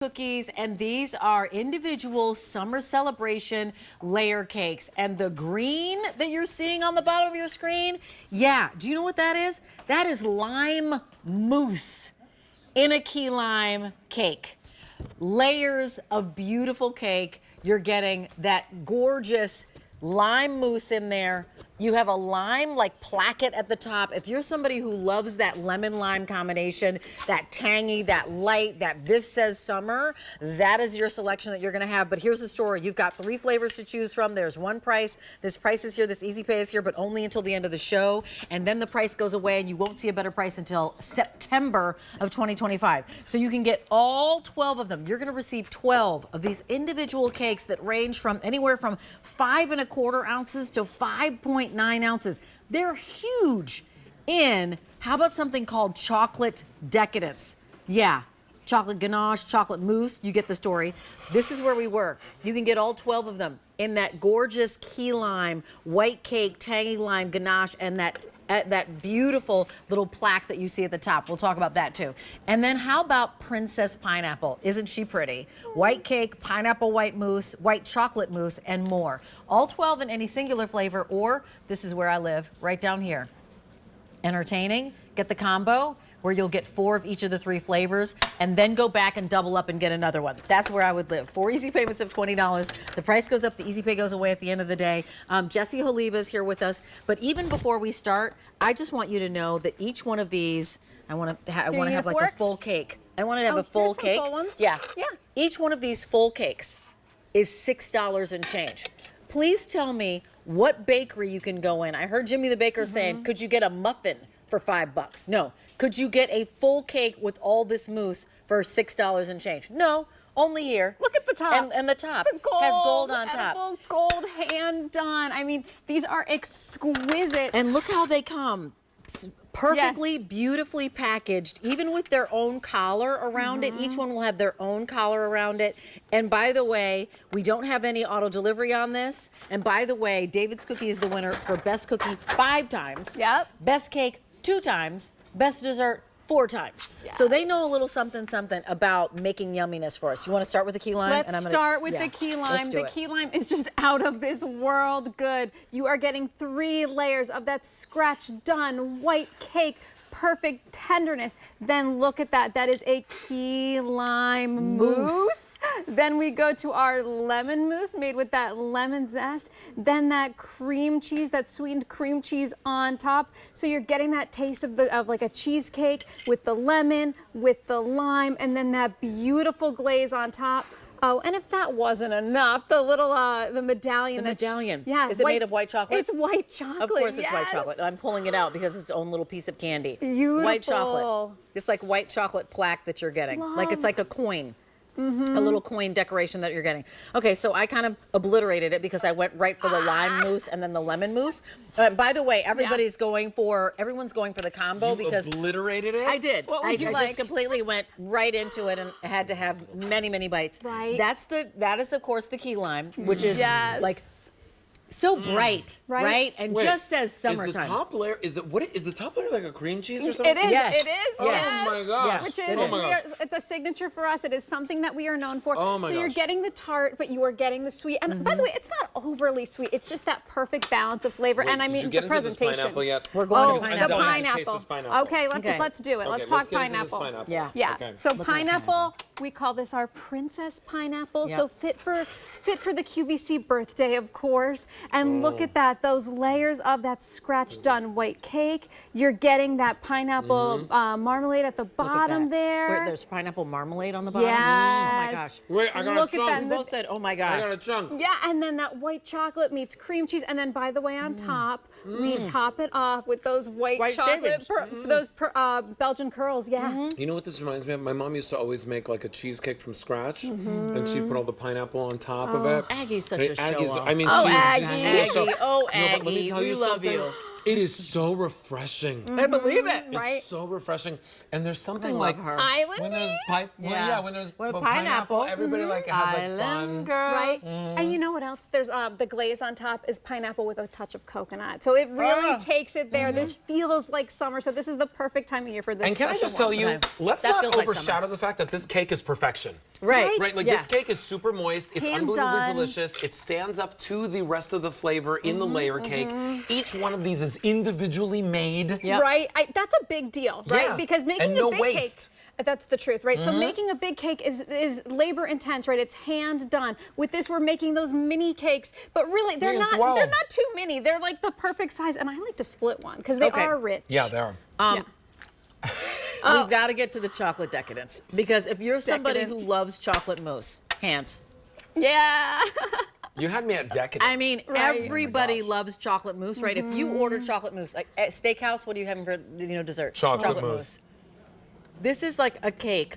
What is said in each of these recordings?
cookies, and these are individual summer celebration layer cakes. And the green that you're seeing on the bottom of your screen, yeah, do you know what that is? That is lime mousse in a key lime cake. Layers of beautiful cake. You're getting that gorgeous lime mousse in there. You have a lime like placket at the top. If you're somebody who loves that lemon lime combination, that tangy, that light, that this says summer, that is your selection that you're gonna have. But here's the story. You've got 3 flavors to choose from. There's one price. This price is here, this easy pay is here, but only until the end of the show. And then the price goes away and you won't see a better price until September of 2025. So you can get all 12 of them. You're gonna receive 12 of these individual cakes that range from anywhere from 5 1/4 ounces to 5.9 ounces. They're huge in, how about something called Chocolate Decadence? Yeah, chocolate ganache, chocolate mousse, you get the story. This is where we were. You can get all 12 of them in that gorgeous key lime, white cake, tangy lime ganache, and that beautiful little plaque that you see at the top. We'll talk about that too. And then how about Princess Pineapple? Isn't she pretty? White cake, pineapple white mousse, white chocolate mousse, and more. All 12 in any singular flavor, or this is where I live, right down here. Entertaining, get the combo, where you'll get 4 of each of the 3 flavors, and then go back and double up and get another one. That's where I would live. 4 easy payments of $20. The price goes up, the easy pay goes away at the end of the day. Jessie Oliva is here with us. But even before we start, I just want you to know that each one of these, I want to have like a full cake. I want to have a full cake. Full ones? Yeah. Yeah. Each one of these full cakes is $6 and change. Please tell me what bakery you can go in. I heard Jimmy the Baker saying, could you get a muffin for $5? No. Could you get a full cake with all this mousse for $6 and change? No, only here. Look at the top. And the top the gold, has gold on top. Edible gold hand done. I mean, these are exquisite. And look how they come. Perfectly, beautifully packaged, even with their own collar around it. Each one will have their own collar around it. And by the way, we don't have any auto delivery on this. And by the way, David's Cookie is the winner for best cookie 5 times. Yep. Best cake 2 times. Best dessert 4 times. Yes. So they know a little something about making yumminess for us. You want to start with the key lime? Let's start with the key lime. The key lime is just out of this world good. You are getting 3 layers of that scratch done white cake. Perfect tenderness. Then look at that. That is a key lime mousse. Then we go to our lemon mousse made with that lemon zest. Then that cream cheese, that sweetened cream cheese on top. So you're getting that taste of like a cheesecake with the lemon, with the lime, and then that beautiful glaze on top. Oh, and if that wasn't enough, the little, the medallion. The medallion. Yeah. Is it made of white chocolate? It's white chocolate. Of course it's white chocolate. I'm pulling it out because it's its own little piece of candy. Beautiful. White chocolate. It's like white chocolate plaque that you're getting. Like it's like a coin. A little coin decoration that you're getting. Okay, so I kind of obliterated it because I went right for the lime mousse and then the lemon mousse. By the way, everyone's going for the combo because obliterated it. I did. What would you I like? just completely went right into it and had to have many bites. Right. That is of course the key lime, which is like so bright, right? And Wait, just says summertime. Is the top layer, is the top layer like a cream cheese or something? It is. Yes. It is. Oh Yes. my gosh. Yes. Which It is, is. it's a signature for us. It is something that we are known for. Oh my so you're gosh. getting the tart, but you are getting the sweet. And by the way, it's not overly sweet. It's just that perfect balance of flavor. Wait, and I did mean, you get the into this presentation. pineapple yet? We're going to the pineapple. I pineapple. taste this pineapple. Okay, let's do it. Let's talk get into this pineapple. Yeah. Yeah. Okay. So pineapple, we call this our princess pineapple. Yep. So fit for the QVC birthday, of course. And look at that, those layers of that scratch done white cake. You're getting that pineapple marmalade at the bottom there. Wait, there's pineapple marmalade on the bottom? Yes. Oh my gosh. Wait, I got Look a at chunk. that. We both said, oh my gosh. I got a chunk. Yeah, and then that white chocolate meets cream cheese, and then by the way, on top, we top it off with those white chocolate, shavings. Belgian curls. Yeah. You know what this reminds me of? My mom used to always make like a cheesecake from scratch, and she'd put all the pineapple on top of it. Aggie's such a Aggie's, show-off. I mean, Oh, she's Aggie. so- Aggie, oh No, but let me Aggie, tell we you love something. you. It is so refreshing. I believe it. Right? It's so refreshing. And there's something love like her. when there's when there's With pineapple, pineapple. everybody like has like Island fun. girl. Right? And you know what else? There's the glaze on top is pineapple with a touch of coconut. So it really takes it there. This feels like summer. So this is the perfect time of year for this. And can I just special tell one. you, let's That not feels like overshadow the fact that this cake is perfection. Right. Right, like Yeah. this cake is super moist. It's Hand unbelievably done. delicious. It stands up to the rest of the flavor in the layer cake. Each one of these is individually made. Yep. Right? That's a big deal, right? Yeah. Because making And no a big waste. cake, that's the truth, right? So making a big cake is labor intense, right? It's hand done. With this, we're making those mini cakes, but really they're Yeah, not 12. they're not too mini. They're like the perfect size, and I like to split one because they Okay. are rich. Yeah, they are. We've got to get to the chocolate decadence because if you're somebody Decadent. who loves chocolate mousse, hands. Yeah. You had me at decadence. I mean, Right. everybody loves chocolate mousse, right? If you order chocolate mousse, like at steakhouse, what are you having for dessert? Chocolate mousse. This is like a cake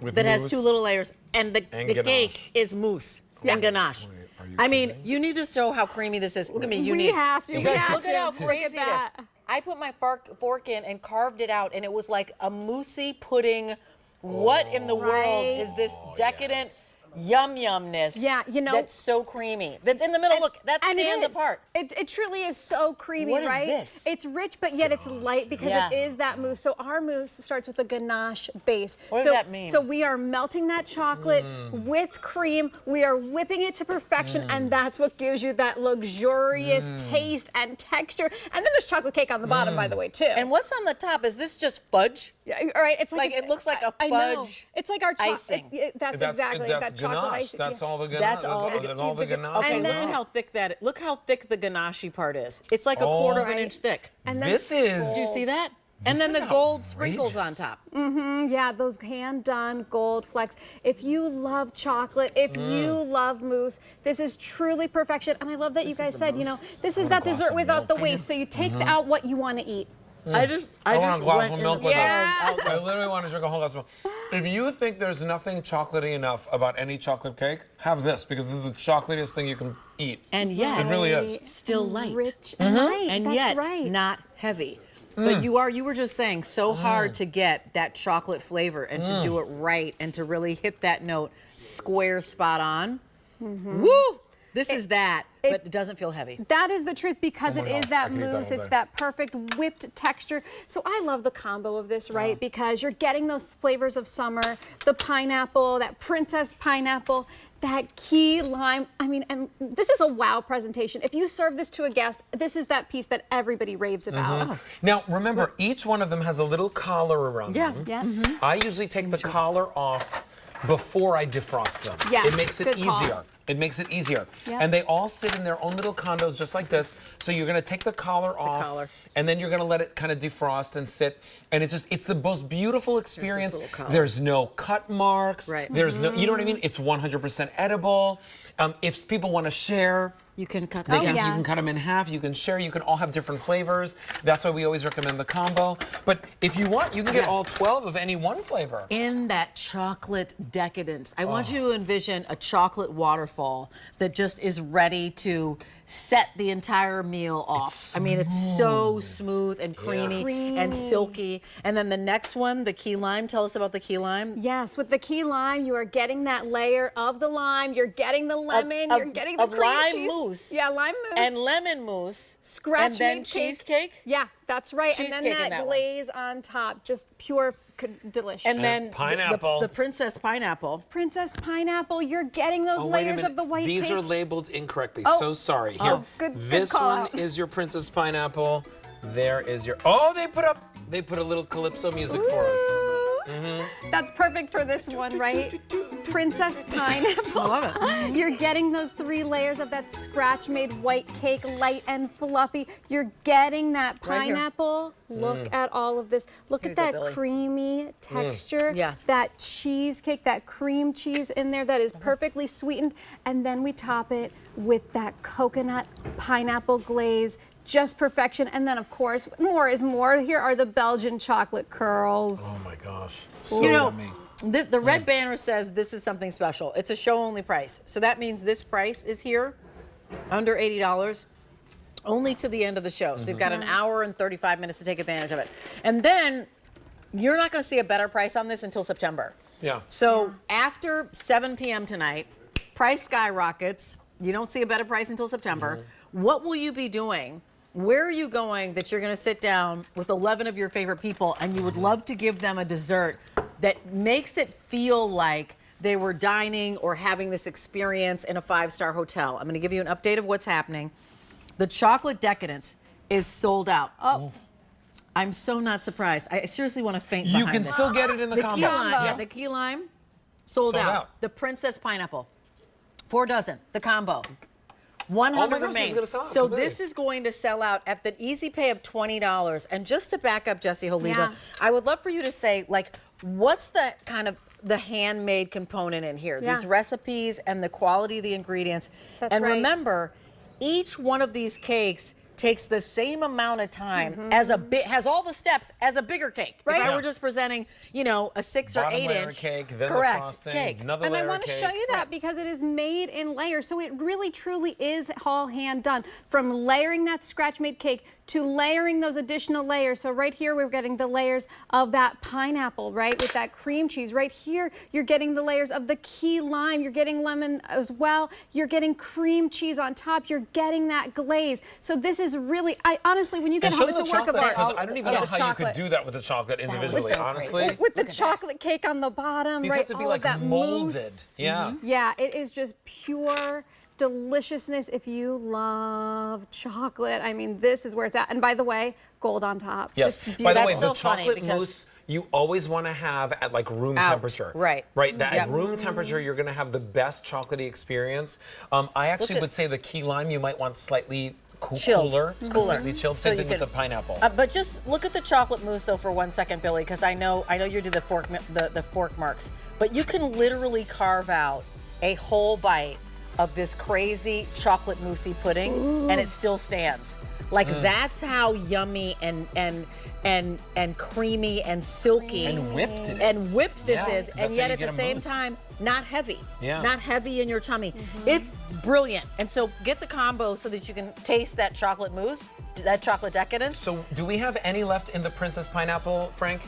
With that has mousse 2 little layers, and the ganache. cake is mousse and ganache. Wait, are you I mean, kidding? you need to show how creamy this is. Look at me, you We need. have to, we Because have look at to. how Look at crazy it is. that. I put my fork in and carved it out, and it was like a moussey pudding. What in the world is this decadent yumness? Yeah, you know- that's so creamy. That's in the middle. Look, that And it stands is. apart. It truly is so creamy, What is right? this? It's rich, but yet it's light because Yeah. it is that mousse. So our mousse starts with a ganache base. What does so, that mean? So we are melting that chocolate with cream. We are whipping it to perfection, and that's what gives you that luxurious taste and texture. And then there's chocolate cake on the bottom, by the way, too. And what's on the top? Is this just fudge? Yeah, all right, it's Like, it looks like a I know. fudge It's like our icing. That's exactly that's that chocolate ganache. icing. That's yeah. all the ganache. That's all the ganache. Okay, And look then- at how thick that. Look how thick the ganache part is. It's like a quarter of an Right. inch thick. And then This is. Do you see that? And This then the is gold sprinkles on outrageous. top. Yeah, those hand-done gold flecks. If you love chocolate, if you love mousse, this is truly perfection. And I love that you guys said, this is that glass dessert of without the milk. waste. So you take out what you want to eat. I just I want a glass went of in milk the with Yeah. it. I literally want to drink a whole glass of milk. If you think there's nothing chocolatey enough about any chocolate cake, have this because this is the chocolatiest thing you can eat. And yet, It really is. still light. Rich and light. And That's yet, right. not heavy. But you were just saying, so hard to get that chocolate flavor and to do it right and to really hit that note square spot on. Woo! This is that, but it doesn't feel heavy. That is the truth because Oh my it is gosh, that I could eat that mousse. all It's day. that perfect whipped texture. So I love the combo of this, right? Because you're getting those flavors of summer, the pineapple, that princess pineapple, that key lime. I mean, and this is a wow presentation. If you serve this to a guest, this is that piece that everybody raves about. Now, remember, each one of them has a little collar around Yeah. them. Yeah. I usually take the collar off before I defrost them. Yes, It makes it good call. easier. It makes it easier. Yeah. And they all sit in their own little condos just like this. So you're gonna take the collar off collar. and then you're gonna let it kind of defrost and sit. And it's the most beautiful experience. little collar. There's no cut marks. Right. There's no, you know what I mean? It's 100% edible. If people wanna share, You can cut they that. can, yes. You can cut them in half, you can share, you can all have different flavors. That's why we always recommend the combo. But if you want, you can get Yeah. all 12 of any one flavor. In that chocolate decadence, I want you to envision a chocolate waterfall that just is ready to set the entire meal off. I mean, it's so smooth and creamy and silky. And then the next one, the key lime. Tell us about the key lime. Yes, with the key lime, you are getting that layer of the lime. You're getting the lemon. You're getting the of cream lime cheese. mousse. Yeah, lime mousse. And lemon mousse. Scratch and then made cake. cheesecake. Yeah, that's right. Cheesecake and in then that that one. glaze on top, just pure delicious. And then pineapple. The princess pineapple. Princess pineapple, you're getting those Oh, wait a layers minute. of the white These cake. are labeled incorrectly. Oh. So sorry. Here, Good this call one out. is your princess pineapple. There is your. Oh, they put a little calypso music for us. That's perfect for this one, right? Princess pineapple. I love it. You're getting those 3 layers of that scratch-made white cake, light and fluffy. You're getting that Right here. pineapple. Look at all of this. Look Here at you go, that Billy. creamy texture. Yeah. That cheesecake, that cream cheese in there that is perfectly sweetened. And then we top it with that coconut pineapple glaze. Just perfection. And then, of course, more is more. Here are the Belgian chocolate curls. Oh my gosh. You know, the red banner says this is something special. It's a show-only price. So that means this price is here, under $80. only to the end of the show. So you've got an hour and 35 minutes to take advantage of it. And then you're not going to see a better price on this until September. Yeah. So after 7 p.m. tonight, price skyrockets. You don't see a better price until September. What will you be doing? Where are you going that you're going to sit down with 11 of your favorite people and you would love to give them a dessert that makes it feel like they were dining or having this experience in a 5-star hotel? I'm going to give you an update of what's happening. The Chocolate Decadence is sold out. Oh. I'm so not surprised. I seriously want to faint You behind can this. still get it in the The combo. key lime, Yeah. yeah, the key lime sold out. The Princess Pineapple, 4 dozen, the combo. 100 Oh my gosh, this is remain. gonna sell out So completely. this is going to sell out at the easy pay of $20. And just to back up Jessie Oliva, Yeah. I would love for you to say, like, what's the kind of the handmade component in here? Yeah. These recipes and the quality of the ingredients. That's and right. remember, each one of these cakes takes the same amount of time as has all the steps as a bigger cake. Right. If I Yeah. were just presenting, you know, a 6 or Bottom 8 layer inch cake, then the correct frosting, cake. another And I layer want of to cake. show you that because it is made in layers. So it really, truly is all hand done. From layering that scratch-made cake to layering those additional layers. So right here, we're getting the layers of that pineapple, right, with that cream cheese. Right here, you're getting the layers of the key lime. You're getting lemon as well. You're getting cream cheese on top. You're getting that glaze. So this is really, honestly, when you get And home, show it's a the work of chocolate, art. 'cause I don't even know how you could do that with the chocolate individually, so honestly. crazy. With the Look at that. chocolate cake on the bottom, These right? have to be all like of that molded. mousse. Yeah. Yeah, it is just pure deliciousness if you love chocolate. I mean, this is where it's at. And by the way, gold on top. Yes. Just By the way, That's so the funny chocolate because- mousse you always want to have at like room Out, temperature. right. Right. That Yep. at room temperature, you're going to have the best chocolatey experience. I actually would say the key lime you might want slightly Chilled. cooler. Cooler. Slightly chilled. So Same you thing with can- the pineapple. But just look at the chocolate mousse though for 1 second, Billy, because I know you do the fork marks, but you can literally carve out a whole bite of this crazy chocolate moussey pudding, and it still stands. Like that's how yummy and creamy and silky And whipped it and is. whipped this Yeah, is, 'cause and that's yet how you at the get a same mousse. time not heavy. Yeah. Not heavy in your tummy. It's brilliant. And so get the combo so that you can taste that chocolate mousse, that chocolate decadence. So do we have any left in the Princess Pineapple, Frank?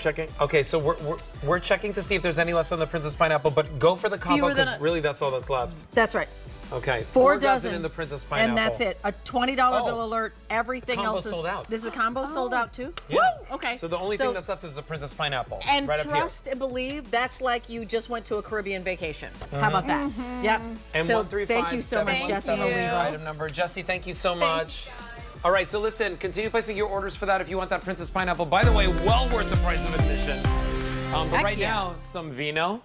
Checking. Okay, so we're checking to see if there's any left on the Princess Pineapple, but go for the combo Fewer than because a- really that's all that's left. That's right. Okay. 4 dozen in the Princess Pineapple. and that's it. A $20 bill Oh. alert. Everything Combo else is sold out. Is the combo sold out too? Yeah. Woo! Okay. So the only thing that's left is the Princess Pineapple. and right up here. trust and believe that's like you just went to a Caribbean vacation. How about that? Yep. And so 135 thank you so much, Jessie 717 Oliva. item number. Jessie, thank you so much. All right, so listen, continue placing your orders for that if you want that Princess Pineapple. By the way, well worth the price of admission. But Heck right yeah. now, some vino.